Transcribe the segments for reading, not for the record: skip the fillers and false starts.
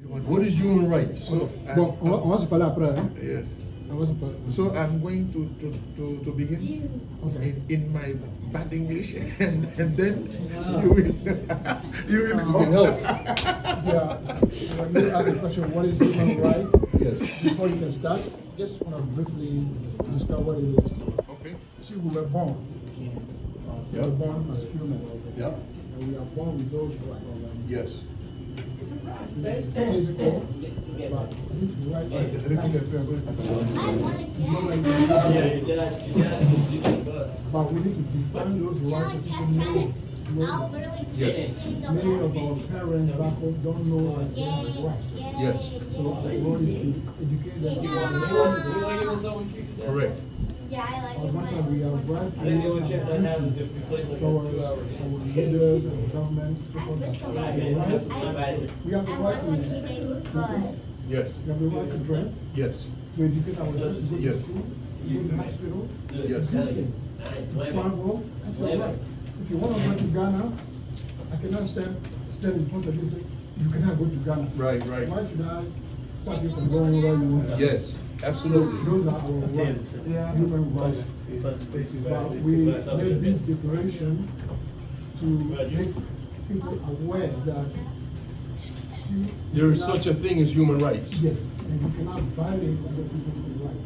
What is human rights? So, bon, on va se parler après. Hein? Yes. On va se parler. So I'm going to begin Okay. in my bad English, and then you will you will can help. Yeah. When you ask the question, what is human right? Yes. Before you can start, just want to briefly describe what it is. Okay. See, we were born. We were born as humans. Yeah. And we are born with those rights. Yes. Physical, but this right but we need to define those rights so people know. Yes. Many of our parents back home don't know that they have rights. Yes. So our role is to educate them about the rights. Correct. Yeah, I like As it much when as we are right The only chance I have is if we play like towards 2 our hours. leaders and government, so forth and so I on. We have the I right was when to, he days, but Yes. we have the right to drive, Yes. to educate ourselves, to go to Yes. school, to go to the hospital, Yes. to travel, that's your right. If you want to go to Ghana, I cannot stand in front of you and say, you cannot go to Ghana. Right, right. Why should I stop you from going where you want? Yes. Absolutely. Those are our rights, human rights. But we made this declaration to make people aware that There is such a thing as human rights. yes, and you cannot violate other people's rights.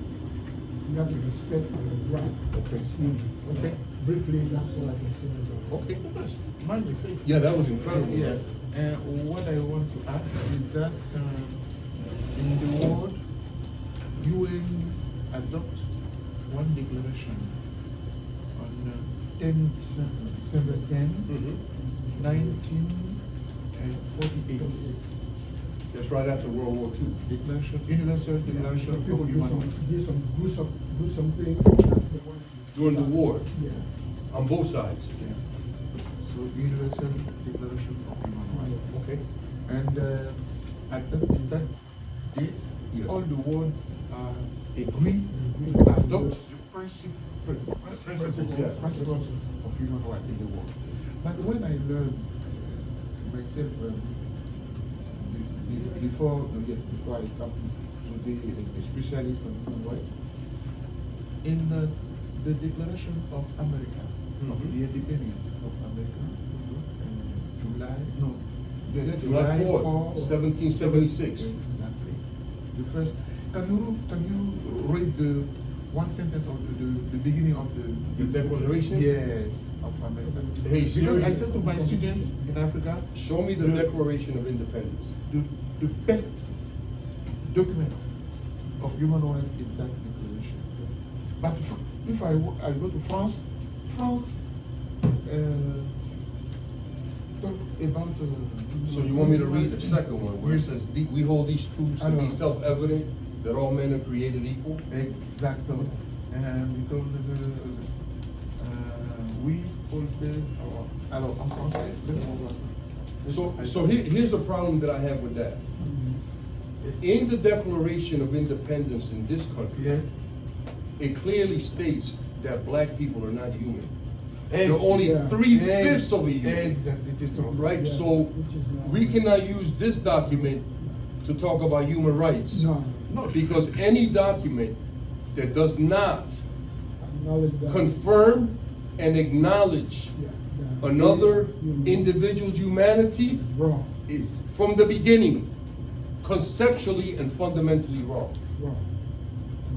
You have to respect our right. Okay. Okay. Briefly, that's what I can say about it. Okay. mind the faith. Yeah, that was incredible. Yes. What I want to add is that in the world, UN adopt one declaration on 10 December 10, Mhm. 1948. That's right after World War II. Declaration, Universal Declaration Some people of do Human some, Rights. do some things that they want to. During the war, Yes. on both sides. Yes. So Universal Declaration of Human Rights. Okay. And in that date, Yes. all the world agree to adopt the principles of human rights in the world. But when I learned myself before I come to be a specialist on human rights, in the Declaration of America, of the independence of America, July 4, 1776. Exactly. The first. Can you read the one sentence of the beginning of The Declaration? Yes, of America. Hey, because seriously? I said to my students in Africa, Show me the Declaration of Independence. the best document of human rights is that declaration. But if I go to France talk about. So you want me to read the second one, where it says, "We hold these truths to be self-evident, that all men are created equal"? Exactly. Because we always, alors en français, So here's the problem that I have with that. In the Declaration of Independence in this country, yes, it clearly states that black people are not human. Egg. They're only Yeah. 3/5 of a human. Exactly, it is true. Right? Yeah. So we cannot use this document to talk about human rights. No, No, Because any document that does not acknowledge that. confirm and acknowledge Yeah, that another human individual's humanity is wrong, is from the beginning conceptually and fundamentally wrong. wrong.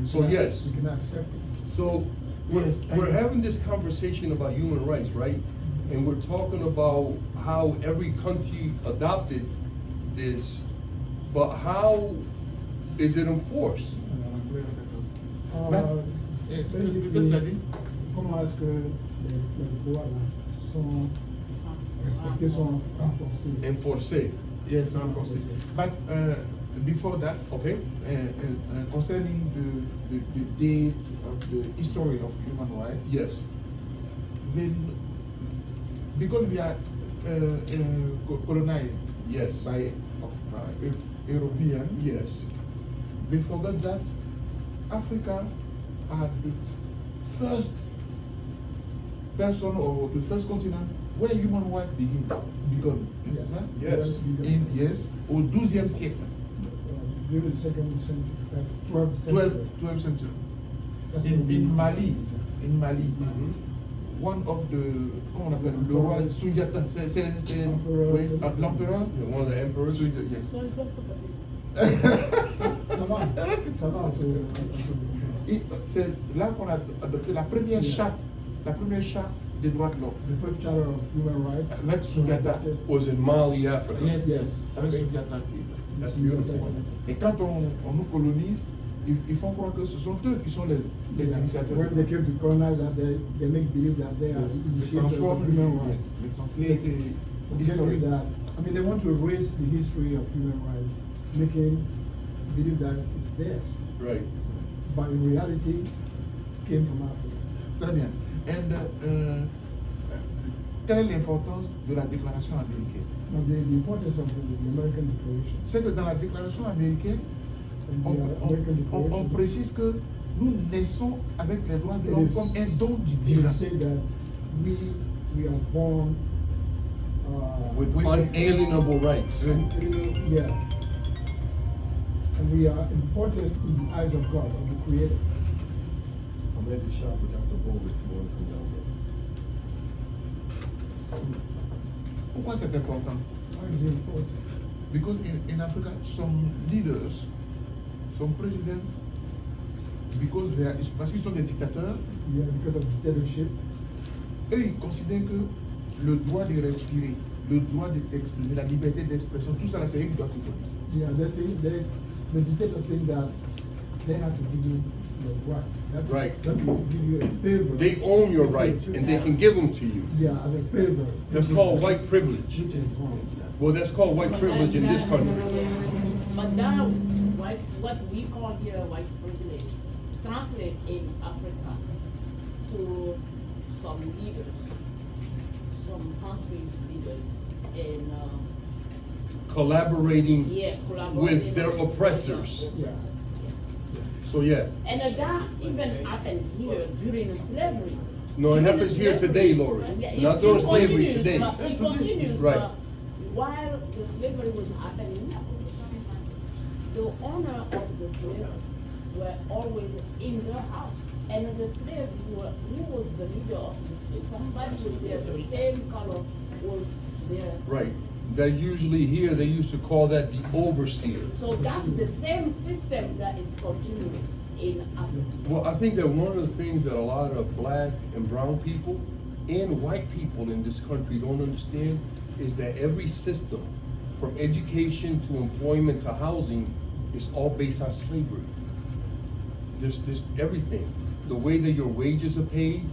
We So cannot- yes. We cannot accept it. So we're, Yes, we're I- having this conversation about human rights, right? And we're talking about how every country adopted this, but how is it enforced? But, Basically, comment est-ce que les droits là sont respectés, sont renforcés? Enforced. yes, reinforced. But before that, Okay? concerning the date of the history of human rights, Yes. then because we are colonized Yes. by European, Yes. they forgot that Africa had the first person or the first continent where human rights begun, c'est ça? Yes. Yes, au 12e siècle. During the second century, 12th century. 12th century. That's In what we- Mali, Mhm. one of the, comment on appelle, le roi Sundiata, c'est Emperor. oui, l'empereur. Yeah, one of the emperors. Yes. Ça va, ça va, Et c'est là qu'on a adopté la première charte des droits de l'homme. the first charter of human rights. Avec Sundiata. Was in Mali, Africa. Yes, yes, avec Okay. Sundiata. That's beautiful. Et quand on nous colonise, ils font croire que ce sont eux qui sont les initiateurs. When they came to colonize that, they make believe that they are Yes, the les initiators transforment, of human rights. les translate Forgetting historique. that, I mean, they want to erase the history of human rights, making believe that it's theirs, Right. but in reality, came from Africa. Très bien. And quelle est l'importance de la déclaration américaine? Now, the importance of the American Declaration. C'est que dans la déclaration américaine, on précise que nous naissons avec les droits de l'homme comme un don du It divin. say that we are born With With- unalienable rights. yeah, and we are important in the eyes of God, of the Creator. I'm ready to shop with Dr. Bull if you want to come down there. Pourquoi c'est important? Why is it important? Because in Africa, some leaders, some presidents, parce qu'ils sont des dictateurs, Yeah, because of dictatorship. eux, ils considèrent que le droit de respirer, le droit d'exprimer, la liberté d'expression, tout ça, là, c'est eux qui doivent tout donner. Yeah, the dictator think that they have to give you your right. That, Right. That will give you a favor. They own your rights and they can give them to you. Yeah, as a favor. That's called white privilege. Which is wrong. Well, that's called white privilege in this country. But now, what we call here white privilege, translate in Africa to some leaders, some countries' leaders, and Collaborating collaborating with their oppressors. Yeah. So yeah. And that even happened here during slavery. No, it During happens here slavery. today, Lord. Yeah, Not it during slavery continues, today. but it continues. Right. But while the slavery was happening, the owner of the slave were always in their house. And the slaves who was the leader of the slave? Somebody was there, the same color was there. Right. That usually here, they used to call that the overseer. So that's the same system that is continuing in Africa. Well, I think that one of the things that a lot of black and brown people and white people in this country don't understand is that every system, from education to employment to housing, is all based on slavery. There's everything. The way that your wages are paid,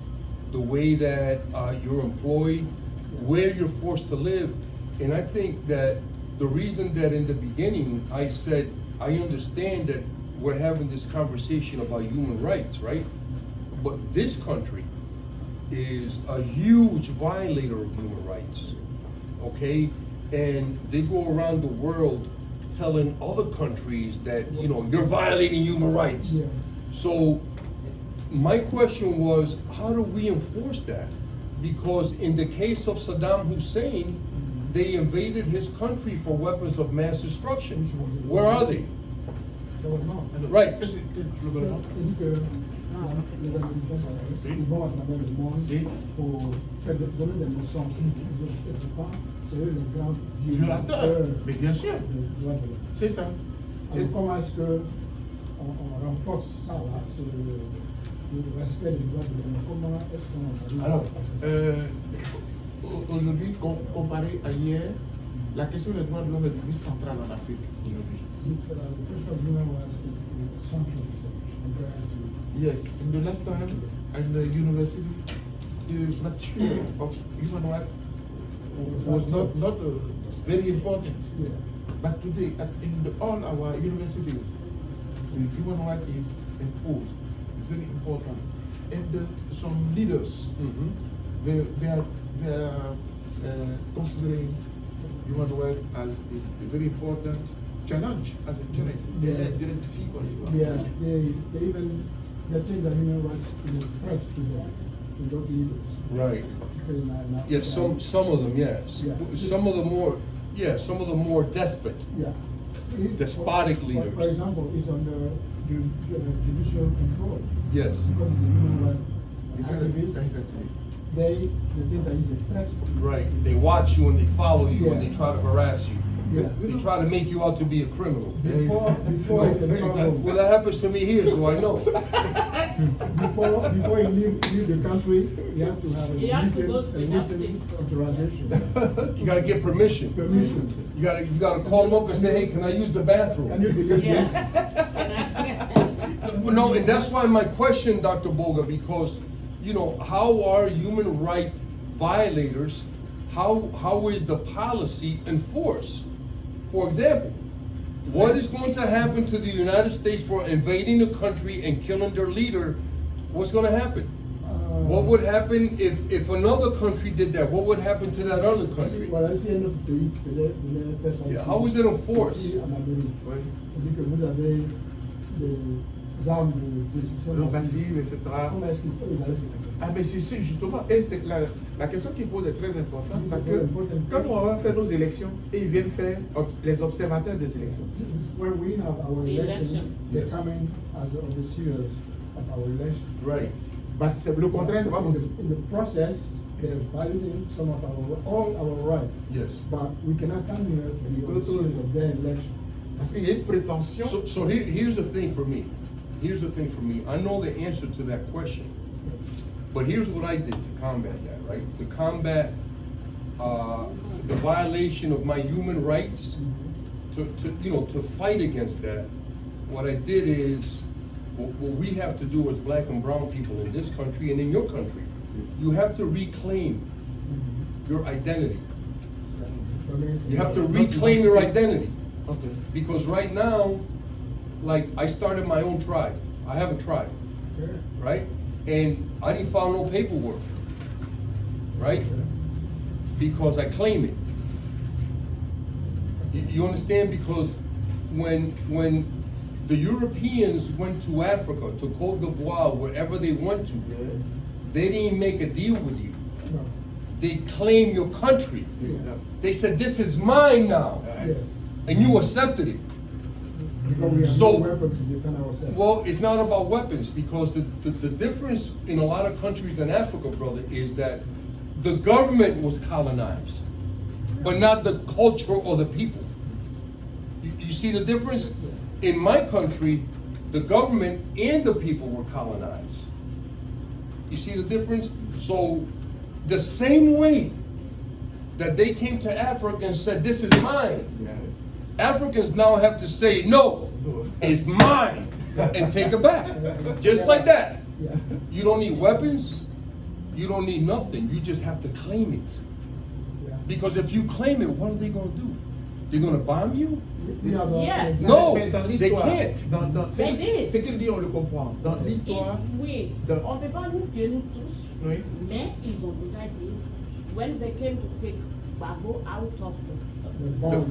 the way that you're employed, where you're forced to live. And I think that the reason that in the beginning I said, I understand that we're having this conversation about human rights, right? But this country is a huge violator of human rights, okay? And they go around the world telling other countries that, you know, you're violating human rights. Yeah. So my question was, how do we enforce that? Because in the case of Saddam Hussein, they invaded his country for weapons of mass destruction. Where are they? Right. Qu'est-ce que globalement? Il dit que les Américains, ils vont à travers le monde pour donner des leçons. Quelque part, c'est eux les grands Violateurs. Mais bien sûr, des droits de l'homme. c'est ça. C'est Alors, ça. comment est-ce qu'on renforce ça, là, le respect des droits de l'homme? Comment est-ce qu'on arrive Alors, à faire ça? aujourd'hui, comparé à hier, la question des droits de l'homme est devenue centrale en Afrique aujourd'hui. The question of human rights is central compared to Yes, in the last time in the university, the material of human rights was not very important. yeah. But today, in all our universities, the human right is imposed. It's very important. And some leaders, they are considering human rights as a very important challenge, as a challenge. Yeah. They're difficult. Yeah, they think that human rights is a threat to them. those leaders. Right. Particularly in Africa. Yes, some of them, yes. Yeah. Some of the more despot. Yeah. Despotic For leaders. example, it's under judicial control. Yes. Because the human rights Exactly. activists, they think that is a threat. Right. They watch you and they follow you and Yeah. they try to harass you. Yeah. They try to make you out to be a criminal. Before you travel, Well, that happens to me here, so I know. before you leave the country, you have to have a You have to written, go to the United States. authorization. You gotta get permission. Permission. You gotta call them up and say, hey, can I use the bathroom? Can you believe this? No, and that's why my question, Dr. Boga, because, you know, how are human right violators, how is the policy enforced? For example, what is going to happen to the United States for invading a country and killing their leader? What's gonna happen? What would happen if another country did that? What would happen to that other country? Voilà, si un autre pays faisait ça. Yeah, how is it enforced? Ici, en Amérique. Oui. C'est-à-dire que vous avez des armes de destruction Non massive. massive, etc. Comment est-ce qu'il peut égaler ce Ah mais c'est justement, et c'est la question qu'il pose est très importante, parce que quand on va faire nos élections, et ils viennent faire les observateurs des élections. When we have our The election, election. they come in as overseers of our election. Right. Bah, le contraire, c'est pas In possible. the process, they're violating some of all our rights. Yes. But we cannot come here to be overseers of their election. Parce qu'il y a une prétention. So here's the thing for me. Here's the thing for me. I know the answer to that question. But here's what I did to combat that, right? To combat the violation of my human rights, to fight against that, what I did is, what we have to do as black and brown people in this country and in your country, you have to reclaim your identity. You have to reclaim your identity. Okay. Because right now, like, I started my own tribe. I have a tribe, right? And I didn't file no paperwork, right? Because I claim it. You understand? Because when the Europeans went to Africa, to Côte d'Ivoire, wherever they went to, Yes. they didn't make a deal with you. No. They claimed your country. Exact. They said, this is mine now. Yes. And you accepted it. Because we have So- no weapon to defend ourselves. Well, it's not about weapons, because the difference in a lot of countries in Africa, brother, is that the government was colonized, but not the culture or the people. You see the difference? In my country, the government and the people were colonized. You see the difference? So, the same way that they came to Africa and said, this is mine, Yes. Africans now have to say, no, it's mine, and take it back. Just like that. Yeah. You don't need weapons, you don't need nothing, you just have to claim it. Yeah. Because if you claim it, what are they gonna do? They're gonna bomb you? We have a- Yes. No, Mais dans they l'histoire, can't. They did. Ce qu'il dit, on le comprend. Dans l'histoire, Oui, Dans- on ne peut pas nous tuer nous tous, oui, mais ils ont déjà essayé. When they came to take Gbagbo out of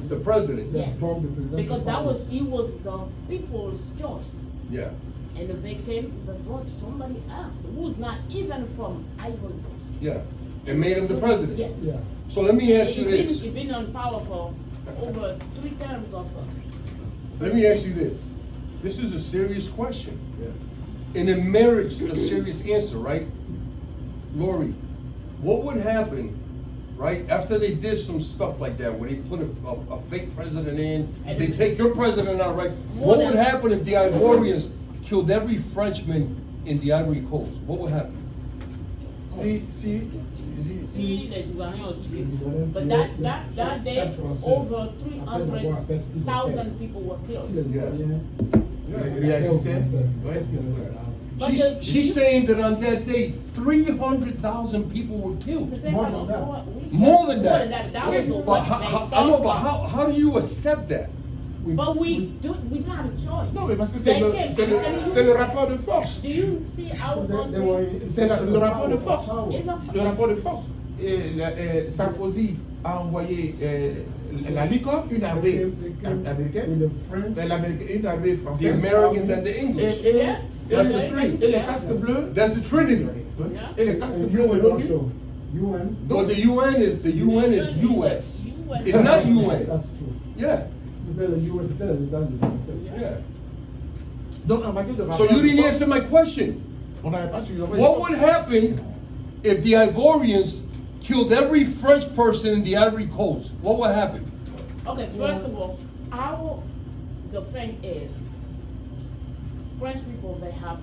The president? Yeah. yes, From the presidential because that process. was, he was the people's choice. Yeah. And they came, they brought somebody else who's not even from Ivory Coast. Yeah, and made him the president. Yes. Yeah. So let me ask you He's this. been on power for over 3 terms of. Let me ask you this. This is a serious question. yes. And it merits a serious answer, right? Lori, what would happen, right, after they did some stuff like that, where they put a fake president in, they take your president out, right? What would happen if the Ivorians killed every Frenchman in the Ivory Coast? What would happen? Si, See, les Ivoiriens ont tué. But that day, over 300,000 people were Si killed. les Ivoiriens réagissait, But She's saying that on that day, 300,000 people were killed. C'était More ça, than that. oui. More than that. That was the But what I know, but how do you accept that? But we don't have a choice. non, mais parce que They c'est came. c'est le rapport de force. Do you see our country? C'est le rapport de force. It's a- Le rapport de force. Sarkozy a envoyé la licorne, une armée américaine, une armée The française. Americans and the English. Et Yeah. les casques bleus, That's the Trinity. Yeah. Et les casques And bleus UN de l'ONU. also, UN. But the UN is US. It's not UN. That's true. Yeah, C'était le US, c'était les États-Unis. yeah. Donc en matière de So rapport you didn't de force, answer my question. on n'avait pas suffisamment de What force. would happen if the Ivorians killed every French person in the Ivory Coast? What would happen? Okay, first of all, the thing is, French people, they have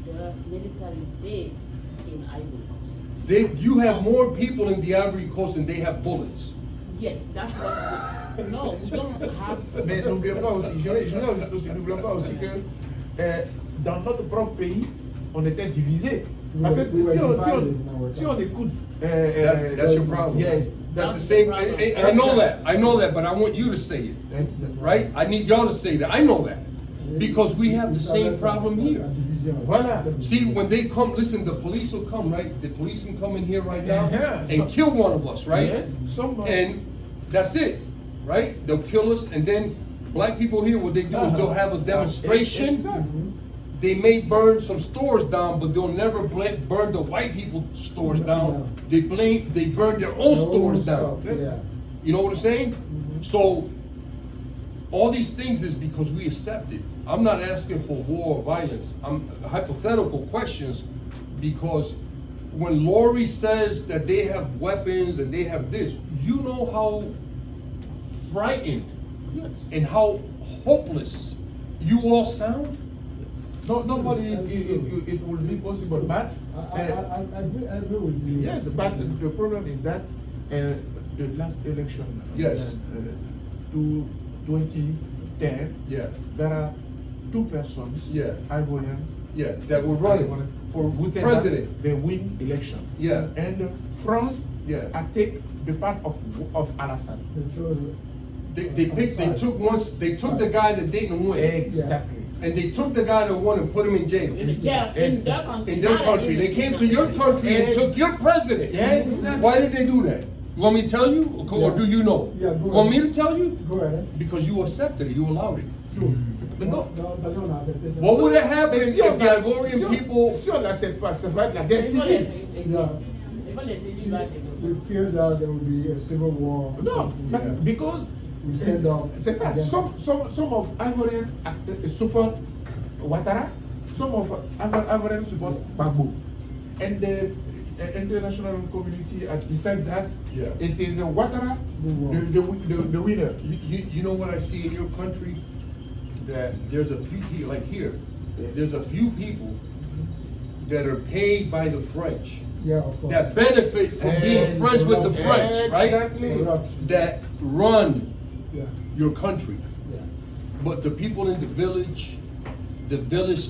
their military base in Ivory Coast. You have more people in the Ivory Coast than they have bullets. Yes, that's what, no, we don't have. Mais n'oublions pas aussi, je rajoute aussi, n'oublions pas aussi que dans notre propre pays, on était divisé. Parce que si on écoute. That's your problem. Yes. That's the same, and I know that, but I want you to say it, right? I need y'all to say that, I know that. Because we have the same problem here. Voilà. See, when they come, listen, the police will come, right? The police can come in here right now Yeah. and kill one of us, right? Yes, somebody. And that's it, right? They'll kill us, and then black people here, what they do is they'll have a demonstration. Exactly. They may burn some stores down, but they'll never burn the white people's stores down. They burn their own stores down. Yeah. You know what I'm saying? So, all these things is because we accept it. I'm not asking for war or violence. I'm hypothetical questions because when Lori says that they have weapons and they have this, you know how frightened Yes. and how hopeless you all sound? No, nobody, it will be possible, but. I agree with you. Yes, but the problem is that the last election. Yes. 2010. Yeah. There are two persons. Yeah. Ivorians. Yeah, that were running for who said president. that they win election. Yeah. And France. Yeah. take the part of Al-Assad. They took the guy that didn't win. Exactly. And they took the guy that won and put him in jail. In their country. In their country. They came to your country and took your president. Exactly. Why did they do that? You want me to tell you? Or do you know? Yeah, go Want me ahead. to tell you? Go ahead. Because you accepted it, you allowed it. True. Mais non. What would have happened Mais if si on the Ivorian people... Si on n'accepte pas, ça va être la guerre civile. Yeah. C'est pas les civils. We fear that there will be a civil war. No, Yeah. because We stand up. c'est ça. Some of Ivorian support Ouattara, some of Ivorian support Gbagbo, and the international community has decided that Yeah. it is Ouattara the winner. You know what I see in your country? That there's a few people, like here, Yes. there's a few people that are paid by the French, Yeah, of course. that benefit from being friends with the French, right? Exactly. That run Yeah. your country. Yeah. But the people in the village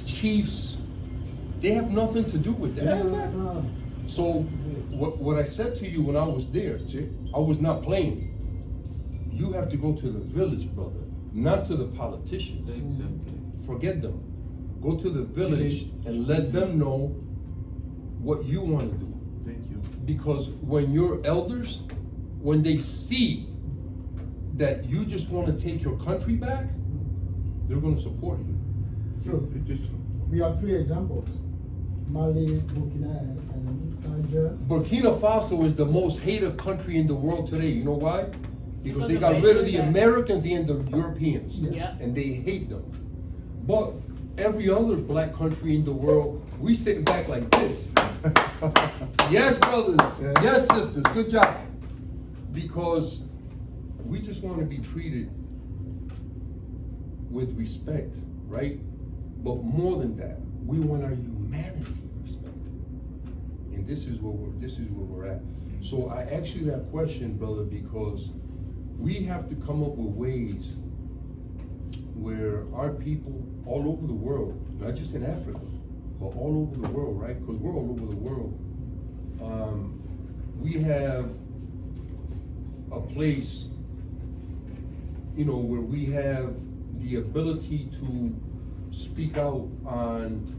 chiefs, they have nothing to do with that. Yeah. So what I said to you when I was there, I was not playing. You have to go to the village, brother, not to the politicians. Exactly. Forget them. Go to the village and let them know what you want to do. Thank you. Because when your elders, when they see that you just want to take your country back, they're going to support you. True. It is true. We have three examples: Mali, Burkina, and Niger. Burkina Faso is the most hated country in the world today. You know why? Because they Because got of rid of the that. Americans and the Europeans. Yeah. And they hate them. But every other black country in the world, we sitting back like this. Yes, brothers. Yeah. Yes, sisters. Good job. Because we just want to be treated with respect, right? But more than that, we want our humanity respected. And this is where we're at. So I asked you that question, brother, because we have to come up with ways where our people all over the world, not just in Africa, but all over the world, right? Because we're all over the world. We have a place, where we have the ability to speak out on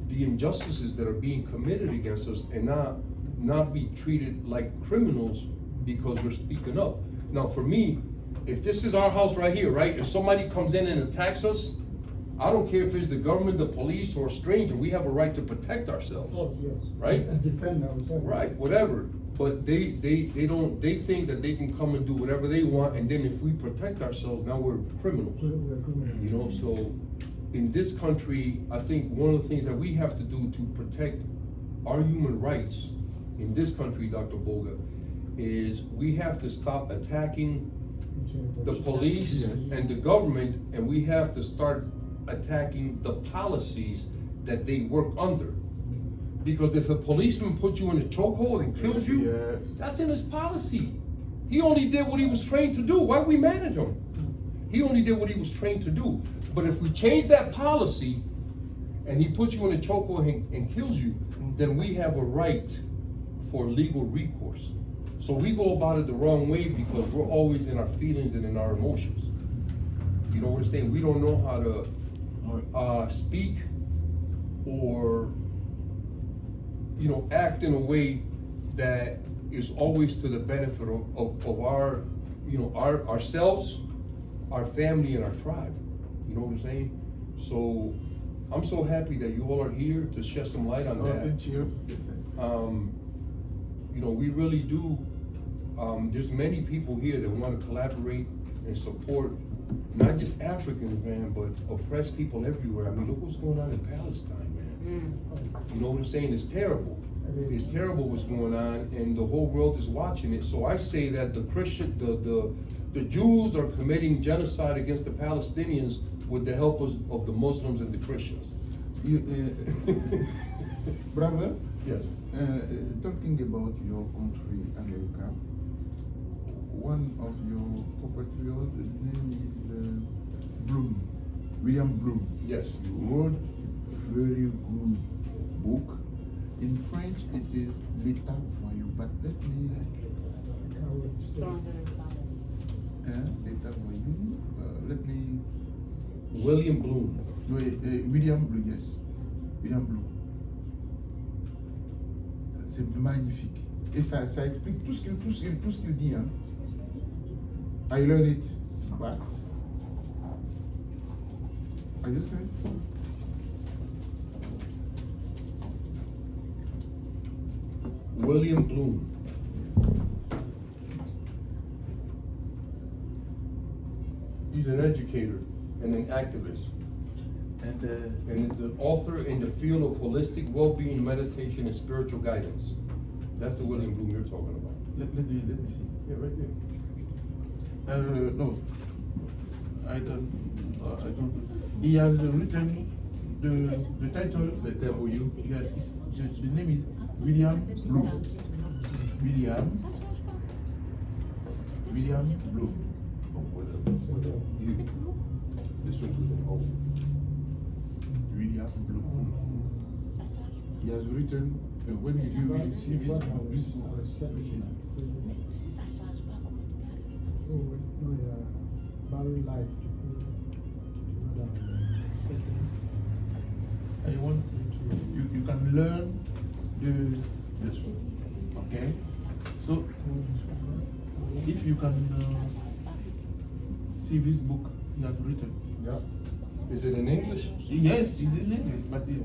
the injustices that are being committed against us and not be treated like criminals because we're speaking up. Now, for me, if this is our house right here, right? If somebody comes in and attacks us, I don't care if it's the government, the police, or a stranger, we have a right to protect ourselves. Oh, yes. Right? And defend ourselves. Right, whatever, but they think that they can come and do whatever they want, and then if we protect ourselves, now we're criminals. We're criminals. You know, so in this country, I think one of the things that we have to do to protect our human rights in this country, Dr. Boga, is we have to stop attacking the police Yes. and the government, and we have to start attacking the policies that they work under. Because if a policeman puts you in a chokehold and kills you, Yes. that's in his policy. He only did what he was trained to do. Why are we mad at him? He only did what he was trained to do. But if we change that policy and he puts you in a chokehold and kills you, then we have a right for legal recourse. So we go about it the wrong way because we're always in our feelings and in our emotions. You know what I'm saying? We don't know how to speak or, you know, act in a way that is always to the benefit of our, you know, ourselves, our family, and our tribe. You know what I'm saying? So I'm so happy that you all are here to shed some light on that. Thank you. You know, we really do. There's many people here that want to collaborate and support not just Africans, man, but oppressed people everywhere. I mean, look what's going on in Palestine, man. You know what I'm saying? It's terrible. It's terrible what's going on, and the whole world is watching it. So I say that the Jews are committing genocide against the Palestinians with the help of the Muslims and the Christians. Brother, Yes. talking about your country, America, one of your compatriots, his name is Bloom, William Bloom. Yes. He wrote a very good book. In French, it is L'État voyou, but let me. L'État voyou. Let me. William Bloom. William Bloom, yes. William Bloom. C'est magnifique. Et ça explique tout ce qu'il dit. Hein. I learned it, but. Are you listening? William Bloom. He's an educator and an activist, and is an author in the field of holistic well-being, meditation, and spiritual guidance. That's the William Bloom you're talking about. Let me see. Yeah, right there. No, I don't. He has written the title. L'État voyou. Yes, the name is William Bloom. William Bloom. This one was an old. William Bloom. He has written when you will see this I want you can learn this one. Okay, so if you can see this book he has written. Yeah. Is it in English? Yes, it's in English, but it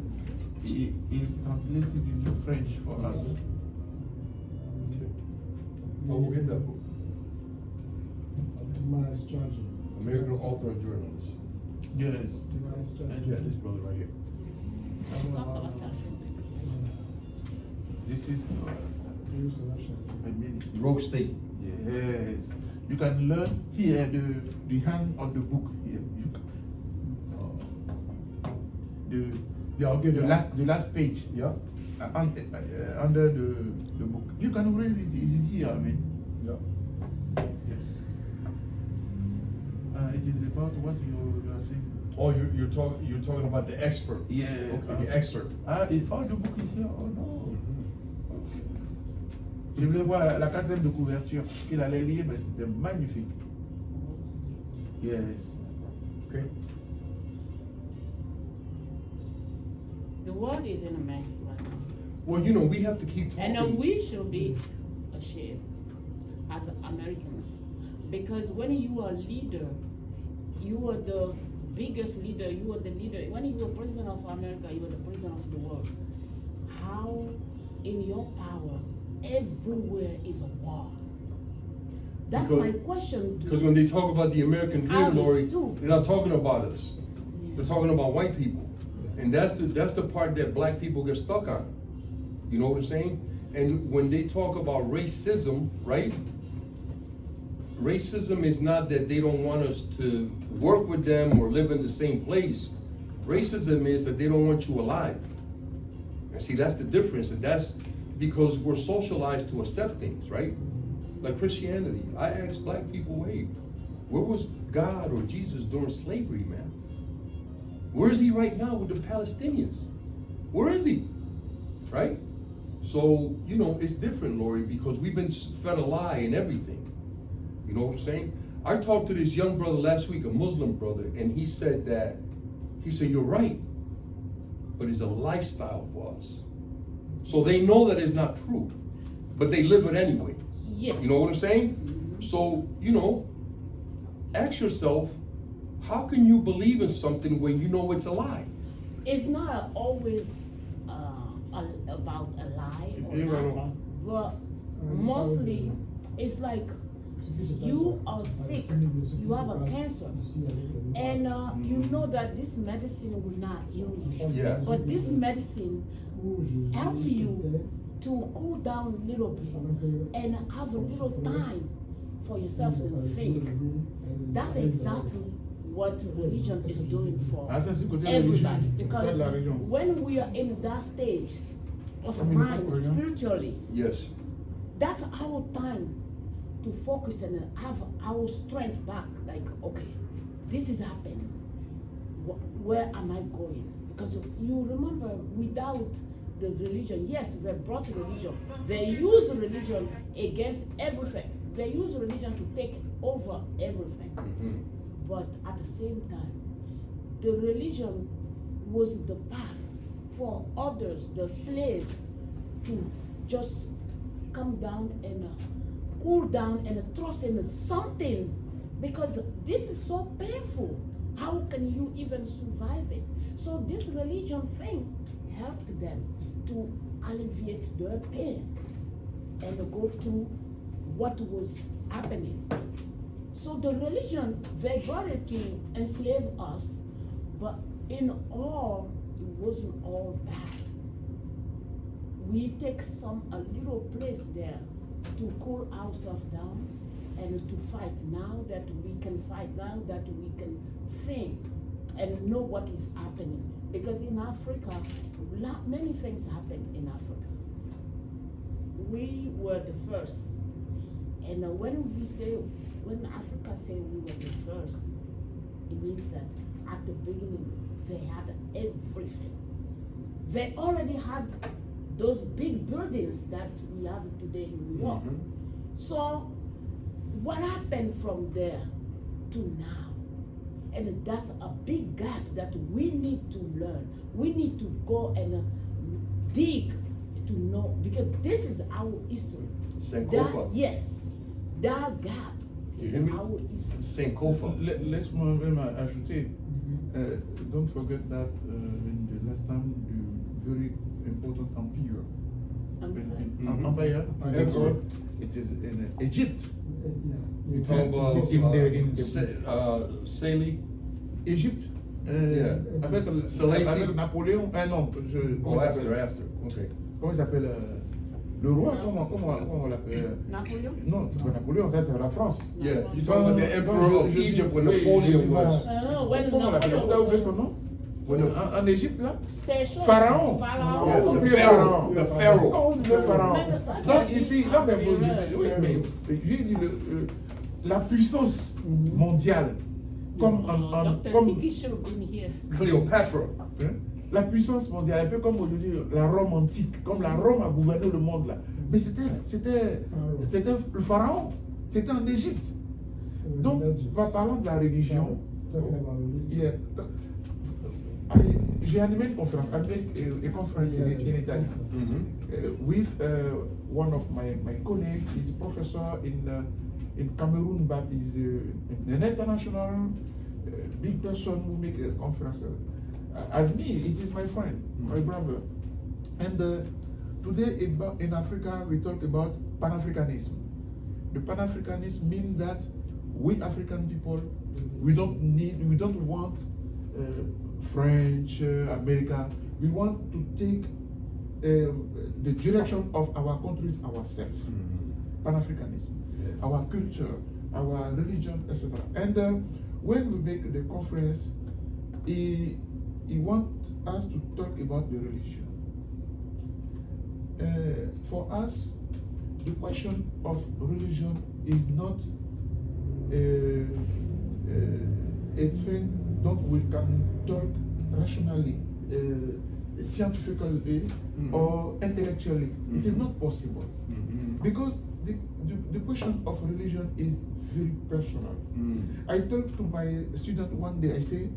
is translated into French for us. Oh, we'll get that book. My strategy. American author and journalist. Yes. Yeah, this brother right here. This is I mean Rogue State. yes. You can learn here the hand of the book here. Yeah, I'll get the it. last page. Yeah. Under the book. You can read it. It's here. I mean. Yeah. Yes. It is about what you are saying. Oh, you're talking about the expert. Yeah. Okay, the excerpt. The book is here. Oh no. Je voulais voir la quatrième de couverture qu'il allait lire, mais c'était magnifique. Yes. Okay. The world is in a mess right now. Well, you know, we have to keep talking. And we should be ashamed as Americans. Because when you are a leader, you are the biggest leader, you were the leader. When you were president of America, you were the president of the world. How, in your power, everywhere is a war? That's my question. Because when they talk about the American dream, Lori, too. they're not talking about us. Yeah. They're talking about white people. And that's the part that black people get stuck on. You know what I'm saying? And when they talk about racism, right? Racism is not that they don't want us to work with them or live in the same place. Racism is that they don't want you alive. And see, that's the difference. And that's because we're socialized to accept things, right? Like Christianity. I asked black people, hey, where was God or Jesus during slavery, man? Where is he right now with the Palestinians? Where is he? Right? So, you know, it's different, Lori, because we've been fed a lie in everything. You know what I'm saying? I talked to this young brother last week, a Muslim brother, and he said, you're right, but it's a lifestyle for us. So they know that it's not true, but they live it anyway. Yes. You know what I'm saying? So, you know, ask yourself, how can you believe in something when you know it's a lie? It's not always about a lie or not, but mostly it's like you are sick, you have a cancer, and you know that this medicine will not heal you. Yeah. But this medicine help you to cool down a little bit and have a little time for yourself to think. That's exactly what religion is doing for everybody. Because when we are in that stage of mind, spiritually, Yes. that's our time to focus and have our strength back. Like, okay, this is happening. Where am I going? Because you remember, without the religion, yes, they brought religion. They use religion against everything. They use religion to take over everything. Mm-hmm. But at the same time, the religion was the path for others, the slaves, to just come down and cool down and trust in something, because this is so painful. How can you even survive it? So this religion thing helped them to alleviate their pain and go to what was happening. So the religion, they brought it to enslave us, but in all, it wasn't all bad. We take a little place there to cool ourselves down and to fight. Now that we can fight, now that we can think and know what is happening. Because in Africa, many things happen in Africa. We were the first. And when Africa say we were the first, it means that at the beginning, they had everything. They already had those big buildings that we have today in New York. Mm-hmm. So what happened from there to now? And that's a big gap that we need to learn. We need to go and dig to know, because this is our history. Sankofa. Yes, that gap You is hear me? our history. Sankofa. Laisse-moi même ajouter. Don't forget that in the last time, the very important empire. Empire. Emperor. It is in Egypt. You talk about Sali? Egypte. Yeah. Avec Napoléon. Non, Oh, after. Okay. Comment il s'appelle le roi, comment on l'appelle? Napoleon? Non, c'est pas Napoléon, ça c'est la France. Yeah, you talk about the emperor of Egypt when Napoleon was. Comment on l'appelle? On a oublié son nom? When the, En Égypte, là? Pharaon. Pharaon. Yeah, On the oublie pharaoh. Pharaon. The pharaoh. On oublie le Pharaon. Donc ici, non mais oui, mais j'ai dit la puissance mondiale, comme Cleopatra. la puissance mondiale, un peu comme aujourd'hui la Rome antique, comme la Rome a gouverné le monde là. Mais c'était le Pharaon, c'était en Égypte. Donc, parlant de la religion, j'ai animé une conférence, a conference in Italy with one of my colleagues. He's a professor in Cameroon, but he's an international big person who make a conference. As me, it is my friend, my brother. And today in Africa, we talk about Pan-Africanism. The Pan-Africanism means that we African people, we don't want French, America. We want to take the direction of our countries ourselves. Pan-Africanism, yes. Our culture, our religion, etc. And when we make the conference, he wants us to talk about the religion. For us, the question of religion is not a thing that we can talk rationally, scientifically, or intellectually. It is not possible. Because the question of religion is very personal. I talked to my student one day, I say,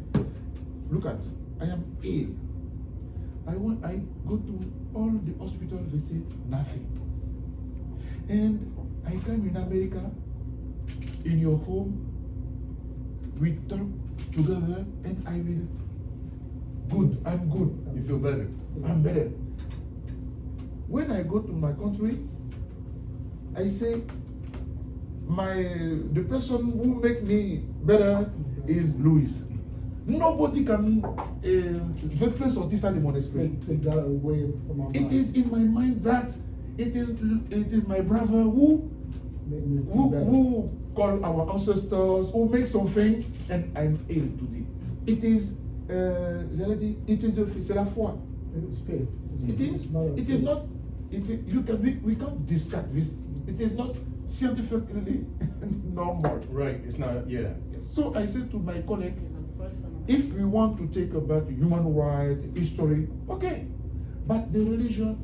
look at, I am ill. I go to all the hospitals, they say nothing. And I come in America, in your home, we talk together, and I will good, I'm good. You feel better? I'm better. When I go to my country, I say, the person who make me better is Louis. Nobody can sortir ça de mon esprit. Take that away from my mind. It is in my mind that it is my brother who call our ancestors, who make something, and I'm ill today. It is c'est la foi. It's faith. It is not. We can't discuss this. It is not scientifically normal. Right. It's not. Yeah. So I said to my colleague, if we want to take about human rights, history, okay, but the religion,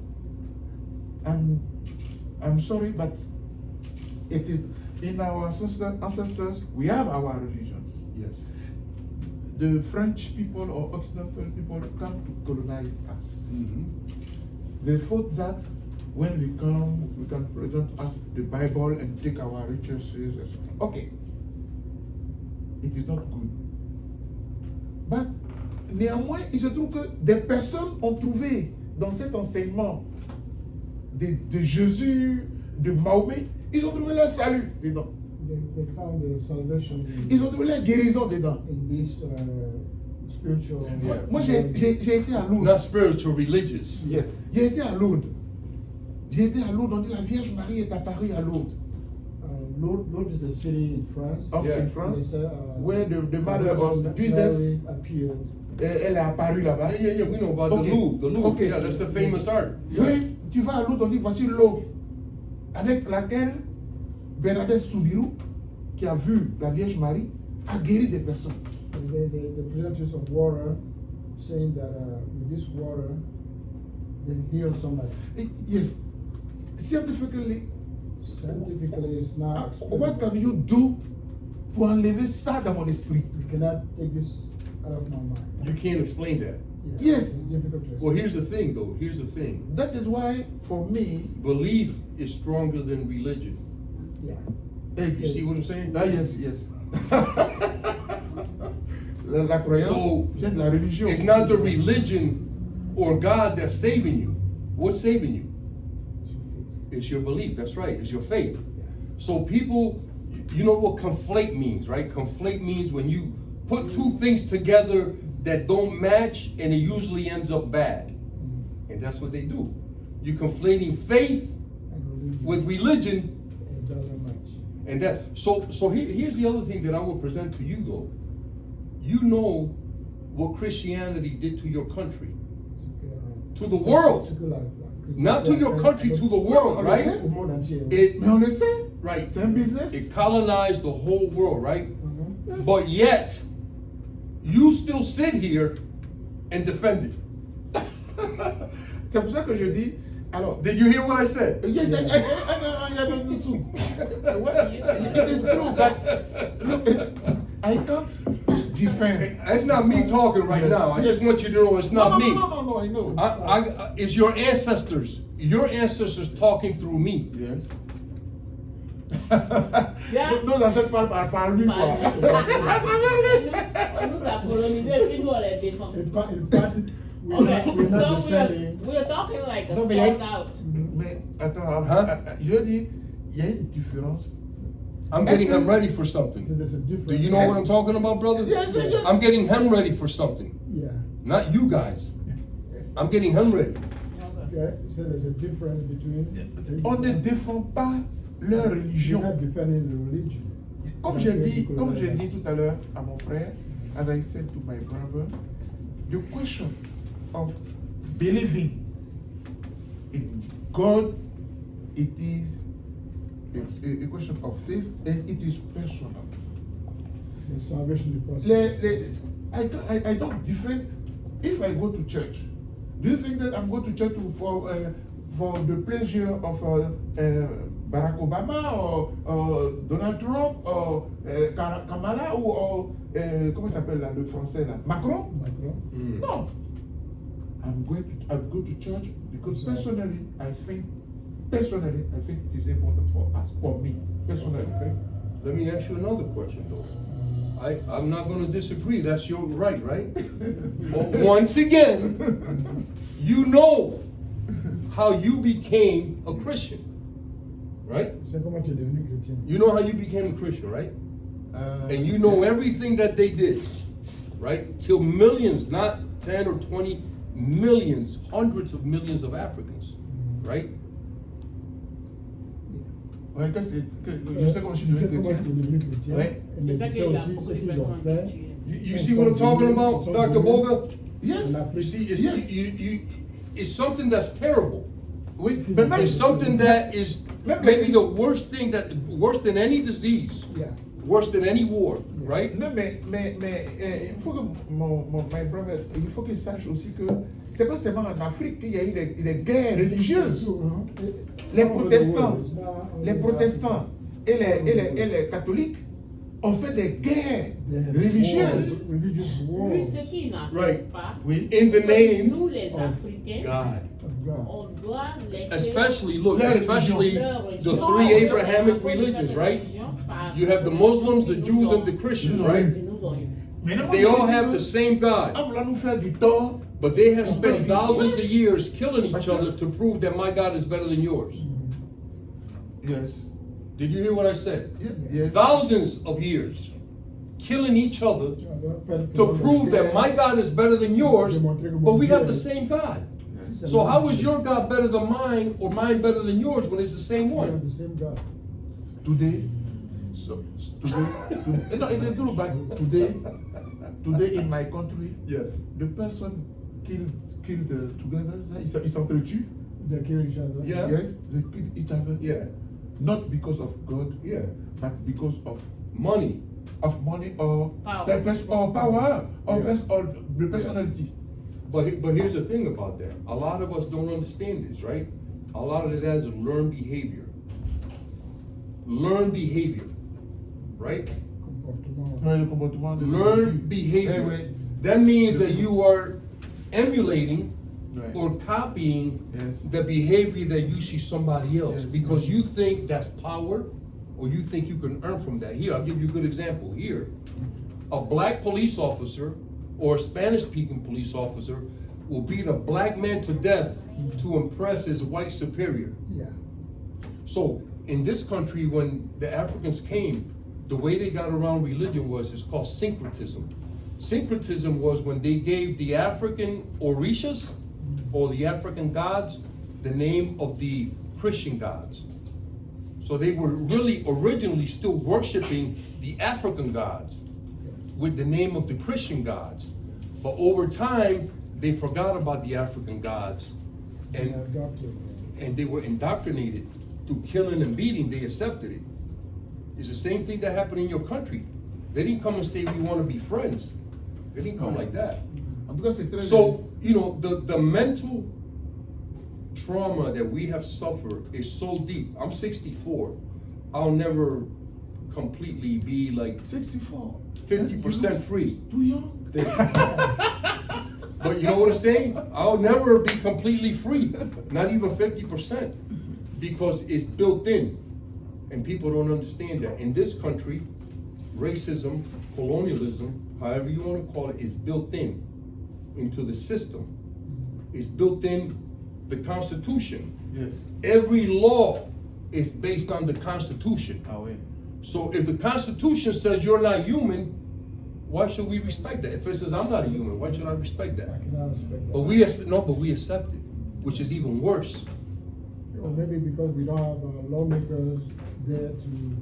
I'm sorry, but it is in our ancestors. We have our religions. Yes. The French people or Occidental people come to colonize us. They thought that when we come, we can present us the Bible and take our riches, etc. Okay, it is not good. But néanmoins, il se trouve que des personnes ont trouvé dans cet enseignement de Jésus, de Mahomet, ils ont trouvé leur salut dedans. They found the salvation. Ils ont trouvé leur guérison dedans. In this spiritual. Moi, j'ai été à Lourdes. Not spiritual, religious. Yes. J'ai été à Lourdes. J'ai été à Lourdes. On dit la Vierge Marie est apparue à Lourdes. Lourdes is a city in France. In France, where the mother of Mary Jesus appeared. Elle est apparue là-bas. Yeah. We know about the Louvre. The Louvre. Okay. Yeah, that's the famous art. Oui, tu vas à Lourdes, on dit voici l'eau avec laquelle Bernadette Soubirou, qui a vu la Vierge Marie, a guéri des personnes. They present use of water, saying that with this water, they heal somebody. Yes. Scientifically, it's not. what can you do pour enlever ça dans mon esprit? You cannot take this out of my mind. You can't explain that. Yeah, Yes. It's difficult to explain. Well, here's the thing, though. Here's the thing. That is why, for me, Belief is stronger than religion. Yeah. You see what I'm saying? Yes. La croyance vient de la religion. It's not the religion or God that's saving you. What's saving you? It's your belief. That's right. It's your faith. So people, you know what conflate means, right? Conflate means when you put two things together that don't match, and it usually ends up bad. And that's what they do. You're conflating faith with religion. It doesn't match. And that here's the other thing that I will present to you, though. You know what Christianity did to your country, to the world, not to your country, to the world, right? Mais on le sait, Right. c'est un business. It colonized the whole world, right? Yes. But yet, you still sit here and defend it. C'est pour ça que je dis, alors, Did you hear what I said? yes, I understood. Well, it is true, but look, I can't defend. It's not me talking right Yes, now. I just yes. want you to know it's not me. No, I know. It's your ancestors. Your ancestors talking through me. Yes. Nos ancêtres parlent par lui, quoi. On nous a colonisé, puis nous on les défend. In fact, Okay, we're not so defending. we're talking like a Non, sold out. mais attends, Hein? je veux dire, il y a une différence. I'm getting Est-ce him que- ready for So something. there's a difference. Do you know what I'm talking about, brother? Yes, yes. I'm getting him ready for something, Yeah. not you guys. I'm getting him ready. Okay. So there's a difference between. On ne défend pas leur You're religion. not defending the religion. Comme j'ai dit tout à l'heure à mon frère, as I said to my brother, the question of believing in God, it is a question of faith and it is personal. So salvation deposit. I don't defend. If I go to church, do you think that I'm going to church for the pleasure of Barack Obama or Donald Trump or Kamala ou comment il s'appelle là, le français là, Macron? Macron. No. I go to church because personally I think it is important for me personally. Let me ask you another question though. I'm not gonna disagree, that's your right? But once again, you know how you became a Christian, right? C'est comment tu es devenu chrétien. You know how you became a Christian, right? And you know everything that they did, right? Kill millions, not 10 or 20 millions, hundreds of millions of Africans, right? Ouais, je sais comment je suis devenu Tu sais comment tu es chrétien. devenu chrétien. Ouais. Mais C'est ça tu sais qu'il y a aussi beaucoup ce de qu'ils personnes ont fait. habituées. You see what I'm talking about, Dr. Boga? Yes. You see, it's, Yes. it's something that's terrible. Oui, mais même It's something that is maybe the worst thing worse than any disease, Yeah. worse than any war, right? Non, mais il faut que my brother, il faut qu'il sache aussi que c'est pas seulement en Afrique qu'il y a eu des guerres religieuses. Les protestants et les catholiques ont fait des guerres religieuses. Religious wars. Lui, ce qui n'accepte Right. pas, Oui. In the name nous les of Africains, God. on doit laisser Especially, look, Leur especially leur the religion. three On Abrahamic doit religions, laisser right? leur religion par- You have the Muslims, the Jews, and the Christians, right? Ils nous ont eu. Maintenant, They moi, je all dis have que the same God, en voulant nous faire du tort, but they have spent thousands of years killing each Parce que- other to prove that my God is better than yours. yes, Did you hear what I said? yes, Thousands of years killing each other to prove that my God is better than yours, but we have the same God. yes. So how is your God better than mine or mine better than yours when it's the same We have one? the same God. Today, no, it is true, but today in my country, Yes. the person killed together, ils s'entretuent. They kill each other. Yeah. Yes, they kill each other. Yeah. Not because of God, Yeah. but because of Money. money or Power. or power or, Yeah. or the personality. But here's the thing about that. A lot of us don't understand this, right? A lot of that is learned behavior. Learned behavior, right? Comportement. Ouais, le comportement de Learned behavior. That means that you are emulating Right. or copying Yes. the behavior that you see somebody else Yes. because you think that's power or you think you can earn from that. Here, I'll give you a good example. Here, a black police officer or a Spanish-speaking police officer will beat a black man to death to impress his white superior. Yeah. So in this country, when the Africans came, the way they got around religion it's called syncretism. Syncretism was when they gave the African orishas or the African gods the name of the Christian gods. So they were really originally still worshiping the African gods with the name of the Christian gods. But over time, they forgot about the African gods They and adopted. and they were indoctrinated through killing and beating. They accepted it. It's the same thing that happened in your country. They didn't come and say we want to be friends. They didn't come like that. En tout cas, c'est très. So, you know, the mental trauma that we have suffered is so deep. I'm 64. I'll never completely be like 64. 50% free. Too young. But you know what I'm saying? I'll never be completely free, not even 50%, because it's built in. And people don't understand that. In this country, racism, colonialism, however you want to call it, is built into the system. It's built in the Constitution. Yes. Every law is based on the Constitution. Ah ouais. So if the Constitution says you're not human, why should we respect that? If it says I'm not a human, why should I respect that? I cannot respect that. But we accept it, which is even worse. Or maybe because we don't have lawmakers there to.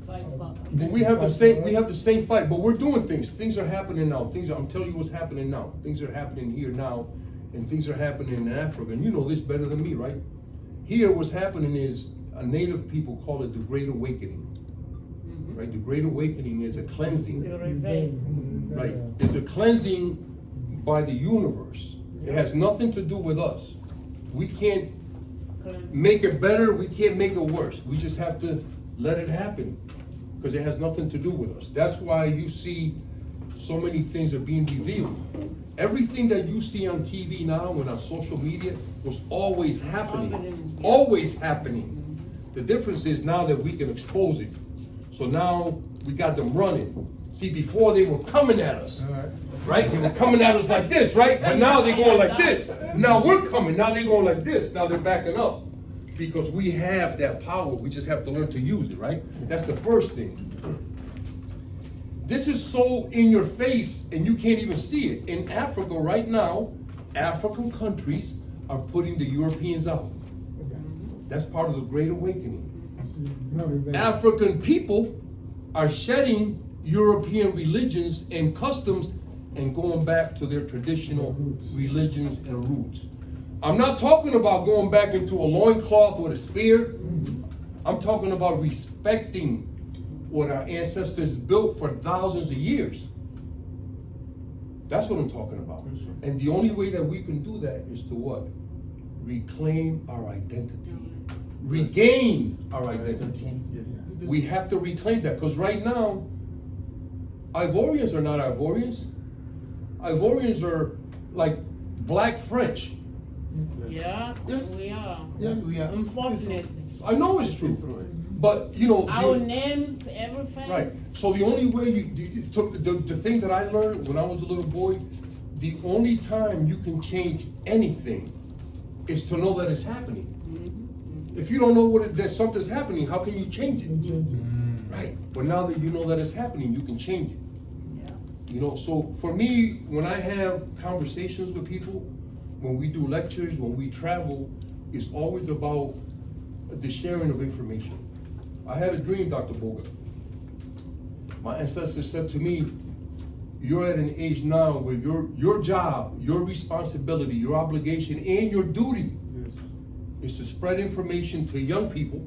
Fight for. But we have the same fight, but we're doing things. Things are happening now. I'm telling you what's happening now. Things are happening here now, and things are happening in Africa. And you know this better than me, right? Here, what's happening is a native people call it the Great Awakening. Right? The Great Awakening is a cleansing. Right? It's a cleansing by the universe. It has nothing to do with us. We can't make it better, we can't make it worse. We just have to let it happen because it has nothing to do with us. That's why you see so many things are being revealed. Everything that you see on TV now and on social media was always happening. Always happening. The difference is now that we can expose it. So now we got them running. See, before they were coming at us, right? They were coming at us like this, right? But now they're going like this. Now we're coming, now they're going like this. Now they're backing up. Because we have that power, we just have to learn to use it, right? That's the first thing. This is so in your face and you can't even see it. In Africa right now, African countries are putting the Europeans out. That's part of the Great Awakening. African people are shedding European religions and customs and going back to their traditional religions and roots. I'm not talking about going back into a loincloth with a spear. I'm talking about respecting what our ancestors built for thousands of years. That's what I'm talking about. And the only way that we can do that is to what? Reclaim our identity. Regain our identity. Yes. We have to reclaim that because right now, Ivorians are not Ivorians. Ivorians are like black French. Yeah, Yes. we are. Yeah, we are. Unfortunately. I know it's true, but you know. Our names, everything. Right. So the only way the thing that I learned when I was a little boy, the only time you can change anything is to know that it's happening. If you don't know that something's happening, how can you change it? Right. But now that you know that it's happening, you can change it. Yeah. You know, so for me, when I have conversations with people, when we do lectures, when we travel, it's always about the sharing of information. I had a dream, Dr. Boga. My ancestors said to me, you're at an age now where your job, your responsibility, your obligation, and your duty is to spread information to young people,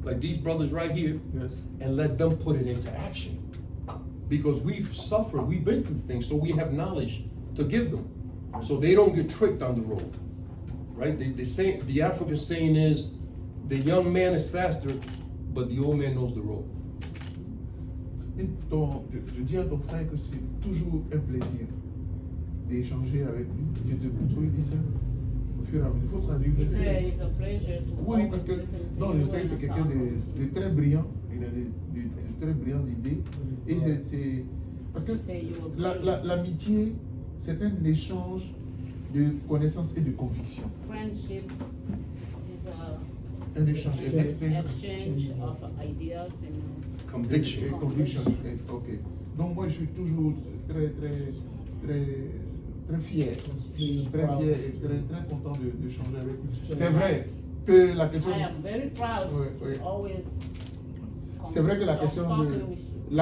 like these brothers right here, and let them put it into action. Because we've suffered, we've been through things, so we have knowledge to give them. So they don't get tricked on the road, right? They say, the African saying is, the young man is faster, but the old man knows the road. Et je dis à ton frère que c'est toujours un plaisir d'échanger avec lui. Je te dis ça au fur et à mesure. Il faut traduire. It's a pleasure to Oui, parce que non, je sais que c'est listen to quelqu'un you de très brillant. Il a de très brillantes idées. Et c'est parce que l'amitié, c'est un échange de connaissances et de convictions. Friendship is Un échange, an exchange of ideas and Conviction. Conviction. Ok. Donc moi je suis toujours très fier, très fier et très content de changer avec lui. C'est vrai que la question. I am very proud. Oui. Always. C'est vrai que la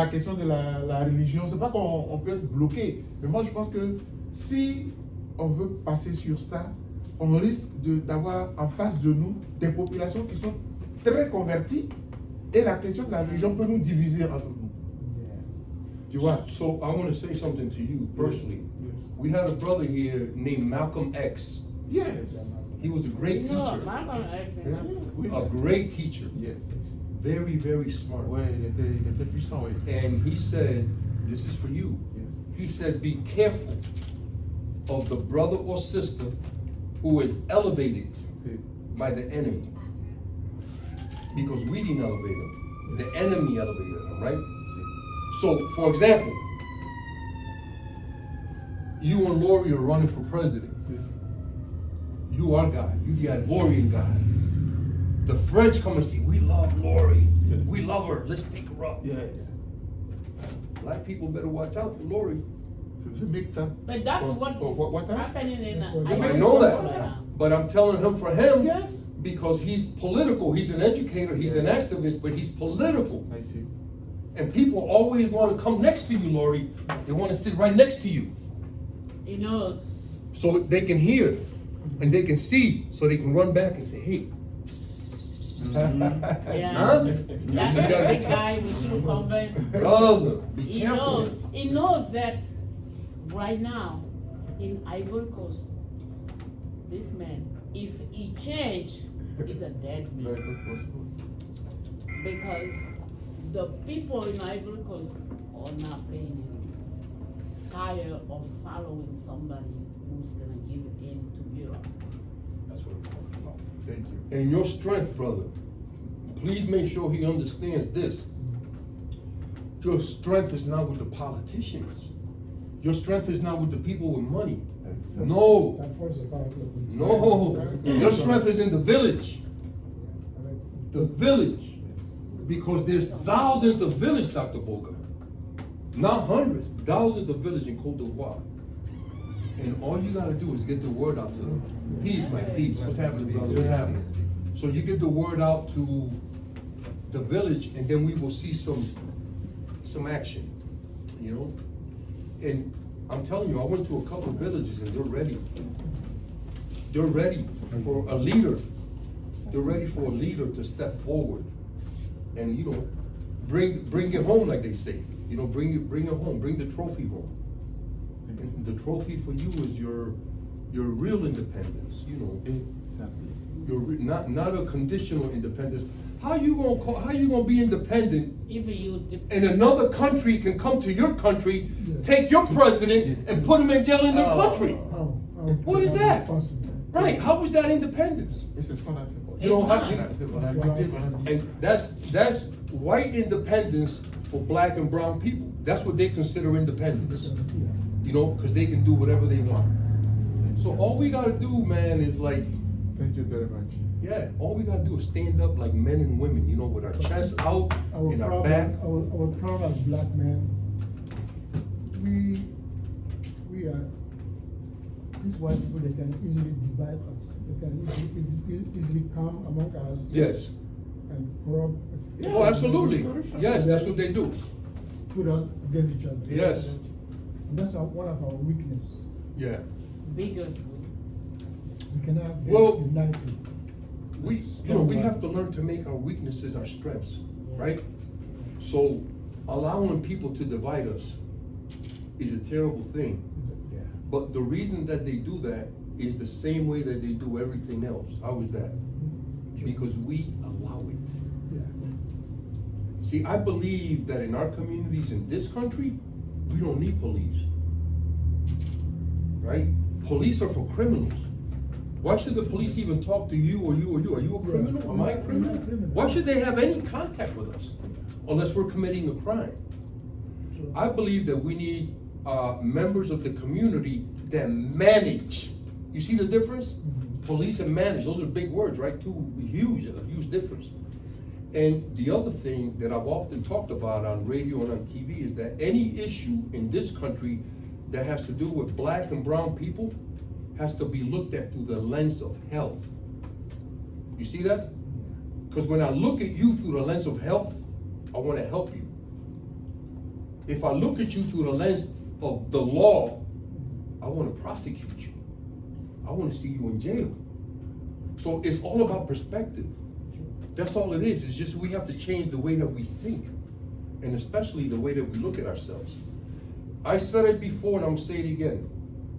question de la religion, c'est pas qu'on peut être bloqué, mais moi je pense que si on veut passer sur ça, on risque d'avoir en face de nous des populations qui sont très converties et la question de la religion peut nous diviser entre nous. Tu vois? So I want to say something to you personally. Yes. We had a brother here named Malcolm X. Yes. He was a great teacher. Malcolm X. Oui. A great teacher. Yes. Very, very smart. Ouais, il était puissant, oui. And he said, this is for you. Yes. He said, be careful of the brother or sister who is elevated by the enemy. because we didn't elevate him. The enemy elevated him, right? So, for example, you and Lori are running for president. You our guy. You the Ivorian guy. The French come and say, we love Lori. Yes. We love her. Let's pick her up. Yes. Black people better watch out for Lori. To make that. But that's for what happening in I know that. But I'm telling him for him, Yes. because he's political. He's an educator. He's an activist, but he's political. I see. And people always want to come next to you, Lori. They want to sit right next to you. He knows. So they can hear and they can see, so they can run back and say, hey. Yeah. Huh? That's the big guy we should convince. Brother, be He careful. knows. He knows that right now in Ivory Coast, this man, if he change, he's a dead No, man. it's not possible. Because the people in Ivory Coast are not playing anymore. Tired of following somebody who's gonna give in to Europe. That's what I'm talking about. Thank you. And your strength, brother, please make sure he understands this. Your strength is not with the politicians. Your strength is not with the people with money. No. No. Your strength is in the village. The village. Because there's thousands of villages, Dr. Boga. Not hundreds, thousands of villages in Cote d'Ivoire. And all you gotta do is get the word out to them. Peace, my peace. What's happening, brother? What's happening? So you get the word out to the village, and then we will see some action, you know? And I'm telling you, I went to a couple villages and they're ready. They're ready for a leader. They're ready for a leader to step forward and, you know, bring it home, like they say. You know, bring it home, bring the trophy home. And the trophy for you is your real independence, you know. Exactly. Not a conditional independence. How you gonna be independent If you and another country can come to your country, take your president and put him in jail in their country? What is that? Right, how is that independence? This is gonna. You don't have, And and that's white independence for black and brown people. That's what they consider independence. You know, because they can do whatever they want. So all we gotta do, man, is like, thank you very much. yeah, all we gotta do is stand up like men and women, you know, with our chests out and our back. Our problem as black men, we are, these white people, they can easily divide us. They can easily come among us. Yes. And corrupt. Oh, absolutely. Yes, that's what they do. Put us against each other. Yes. And that's one of our weaknesses. Yeah. biggest. We cannot get Well, united. We have to learn to make our weaknesses our strengths, right? So allowing people to divide us is a terrible thing. Yeah. But the reason that they do that is the same way that they do everything else. How is that? Because we allow it. Yeah. See, I believe that in our communities in this country, we don't need police. Right? Police are for criminals. Why should the police even talk to you or you or you? Are you a criminal? Am I a criminal? Why should they have any contact with us unless we're committing a crime? I believe that we need members of the community that manage. You see the difference? Police and manage, those are big words, right? A huge difference. And the other thing that I've often talked about on radio and on TV is that any issue in this country that has to do with black and brown people has to be looked at through the lens of health. You see that? Because when I look at you through the lens of health, I want to help you. If I look at you through the lens of the law, I want to prosecute you. I want to see you in jail. So it's all about perspective. That's all it is. It's just we have to change the way that we think, and especially the way that we look at ourselves. I said it before and I'm gonna say it again.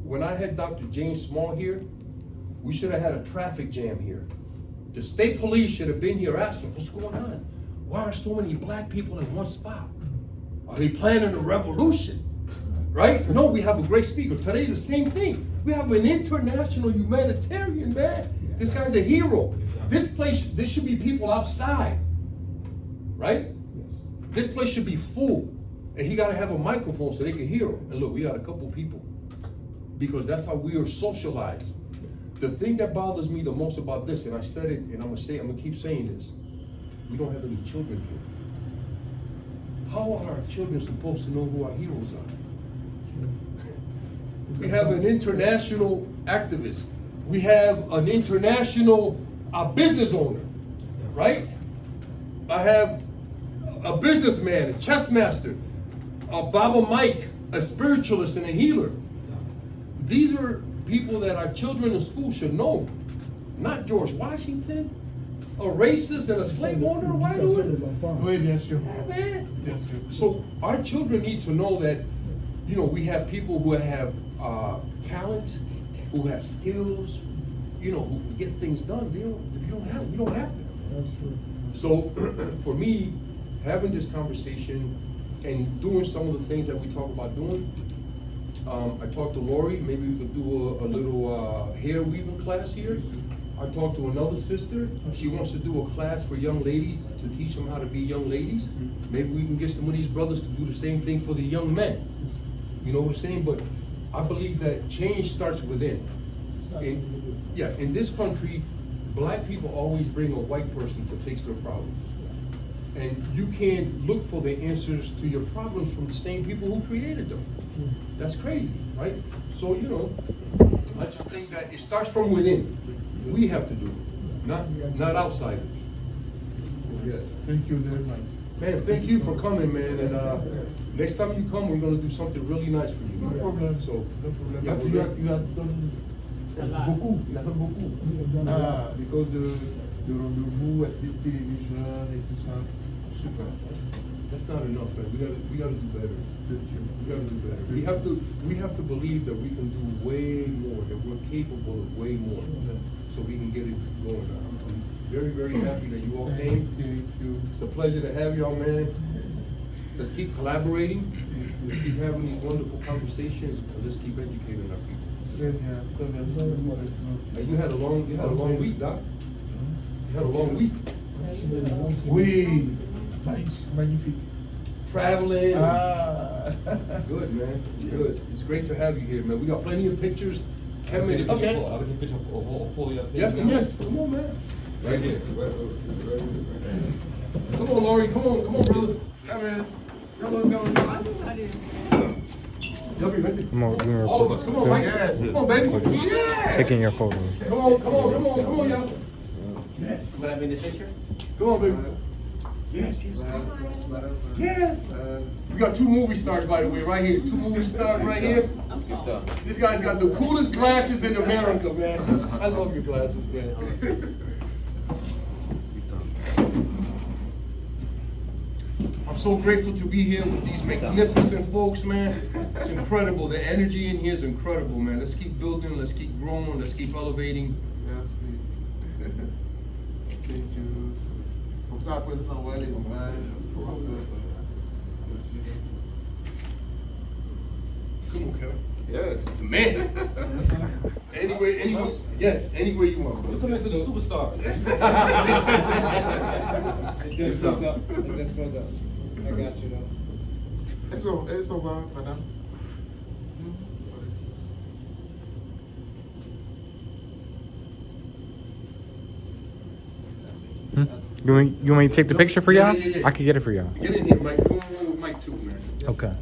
When I had Dr. James Small here, we should have had a traffic jam here. The state police should have been here asking, what's going on? Why are so many black people in one spot? Are they planning a revolution? Right? No, we have a great speaker. Today's the same thing. We have an international humanitarian, man. This guy's a hero. This place, there should be people outside right? This place should be full, and he gotta have a microphone so they can hear him. And look, we got a couple people, because that's how we are socialized. The thing that bothers me the most about this, and I said it, and I'm gonna keep saying this, we don't have any children here. How are our children supposed to know who our heroes are? We have an international activist. We have an international business owner, right? I have a businessman, a chess master, a Baba Mike, a spiritualist and a healer. These are people that our children in school should know, not George Washington, a racist and a slave owner. Why do it? Oui, bien sûr. Yeah, man. Bien sûr. So our children need to know that, you know, we have people who have talent, who have skills, you know, who can get things done. We don't have that. That's true. So for me, having this conversation and doing some of the things that we talk about doing, I talked to Lori, maybe we could do a little hair weaving class here. I talked to another sister, she wants to do a class for young ladies to teach them how to be young ladies. Maybe we can get some of these brothers to do the same thing for the young men. You know what I'm saying? But I believe that change starts within. In this country, black people always bring a white person to fix their problems. And you can't look for the answers to your problems from the same people who created them. That's crazy, right? So, you know, I just think that it starts from within. We have to do it, not outsiders. Yes. Thank you very much. Man, thank you for coming, man. And next time you come, we're gonna do something really nice for you. No man. problem. So, No problem. yeah, But we're you good. have done beaucoup. Il a fait beaucoup. Because the rendezvous at the television et tout ça. Super. That's not enough, man. We gotta do better. We gotta do better. We have to believe that we can do way more, that we're capable of way more, so we can get it going. I'm very, very happy that you all came. Thank you. It's a pleasure to have y'all, man. Let's keep collaborating. Let's keep having these wonderful conversations. And let's keep educating our people. Très bien. Très bien. Merci beaucoup. Merci beaucoup. And you had a long week, Doc. You had a long week. Oui. Magnifique. Traveling. Good, man. Good. It's great to have you here, man. We got plenty of pictures. 10 minutes. Okay. I'll take a picture of all your Yeah, come Yes. Come on, man. Right here. Come on, Laurie. Come on, brother. Come in. Come on. Come on, give me a All of us. Come on, Mike. Yes. Come on, baby. taking your photo. Come on, y'all. Yes. When I'm in the picture? Come on, baby. Yes. Yes. We got 2 movie stars, by the way, right here. 2 movie stars right here. This guy's got the coolest glasses in America, man. I love your glasses, man. I'm so grateful to be here with these magnificent folks, man. It's incredible. The energy in here is incredible, man. Let's keep building, let's keep growing, let's keep elevating. Merci. Thank you. Comme ça, après, nous envoie les images pour aussi. Come on, Kevin. Yes. Man. Anyway, yes, any way you want. Look at this little superstar. Just fucked up. I got you though. Elles sont va, madame? Sorry. You want me to take the picture for y'all? Yeah. I can get it for y'all. Get in here, Mike. Come on with Mike too, man. Okay.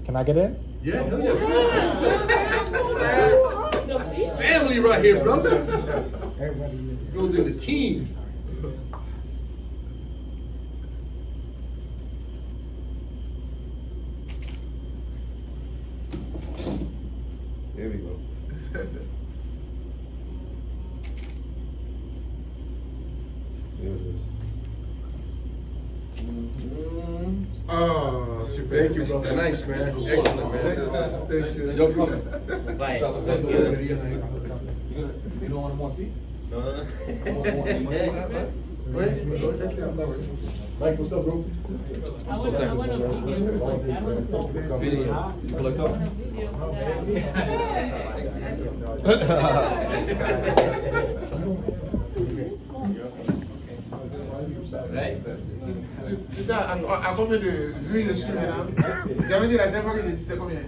Can I get in? Yeah, hell yeah. The feet. Family right here, brother. Building the team. There we go. There it is. Oh, super. Thank you, brother. Nice, man. Excellent, man. Thank you. Yo, come. Bye. You don't want more tea? No. You want more tea? Mike, what's up, bro? I want a video. I want a Video. You collect up? Tu sais, à combien de vues je suis maintenant? J'avais dit la dernière fois que j'ai dit, c'est combien?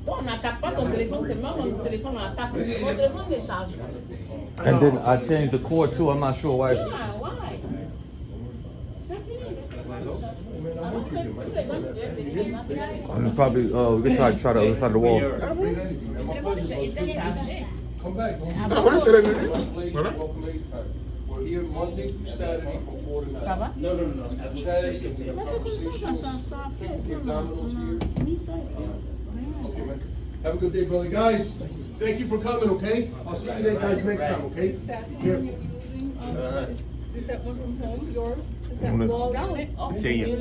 Bon, on n'attaque pas ton téléphone, c'est même mon téléphone, on attaque. Mon téléphone ne charge pas. And then I changed the cord too. I'm not sure why. Yeah, why? C'est fini. Alors que tous les gens qui doivent venir, ils m'appellent. And probably we can try the other side of the wall. Le téléphone était chargé. Come back. Voilà, c'est revenu. Voilà. We're here Monday through Saturday from 4 to 9. Ça va? No. Chess, and we have Mais c'est comme ça, ça fait. On a mis ça. Okay, man. Have a good day, brother. Guys, thank you for coming, okay? I'll see you guys next time, okay? Is that the one you're using? Is that one from home, yours? Is that wall? See you.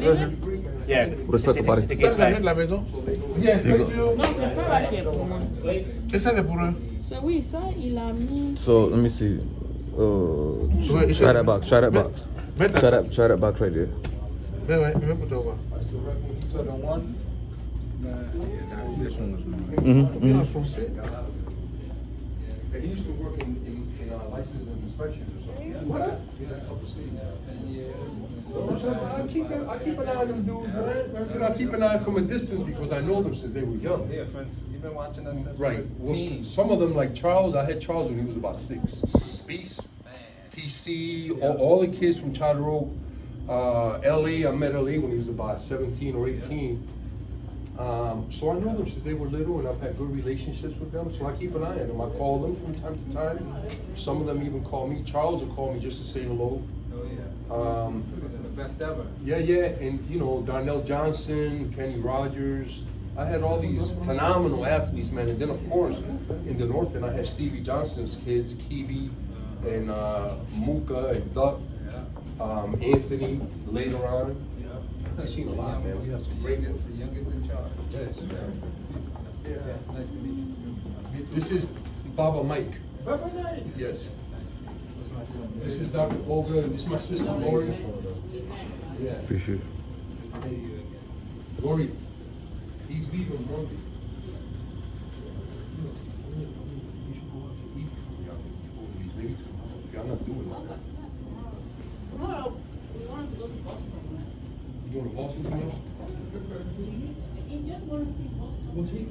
Yeah. Respect the body. Ça, vous avez de la maison? Yes, thank you. Non, c'est ça là qui est pour moi. Et ça, c'est pour eux. Ça, oui, ça, il a mis. So let me see. Try that box. Try that box. Try that box right there. Mais ouais, mais pour toi. So the one, this one was mine. Bien en français. He used to work in license and inspections or something. What? I keep an eye on them dudes, man. I said I keep an eye from a distance because I know them since they were young. Yeah, friends, you've been watching us since Right. we Well, were teens. some of them, like Charles, I had Charles when he was about 6. Beast, TC, all the kids from Charter Oak, LA, I met LA when he was about 17 or 18. So I know them since they were little, and I've had good relationships with them. So I keep an eye on them. I call them from time to time. Some of them even call me. Charles will call me just to say hello. Oh, yeah. The best ever. Yeah, and you know, Darnell Johnson, Kenny Rogers. I had all these phenomenal athletes, man. And then of course, in the North End, I had Stevie Johnson's kids, Kiwi, and Mooka and Duck, Anthony later on. I've seen a lot, man. We have some great ones. The youngest in charge. Yes. Yeah, it's nice to meet you. This is Baba Mike. Yes. This is Dr. Olga, and this is my sister Lori. Yeah. Appreciate it. Lori, he's leaving Monday. I'm not doing that. Tomorrow, we want to go to Boston. You going to Boston tomorrow? He just wants to see Boston. We'll take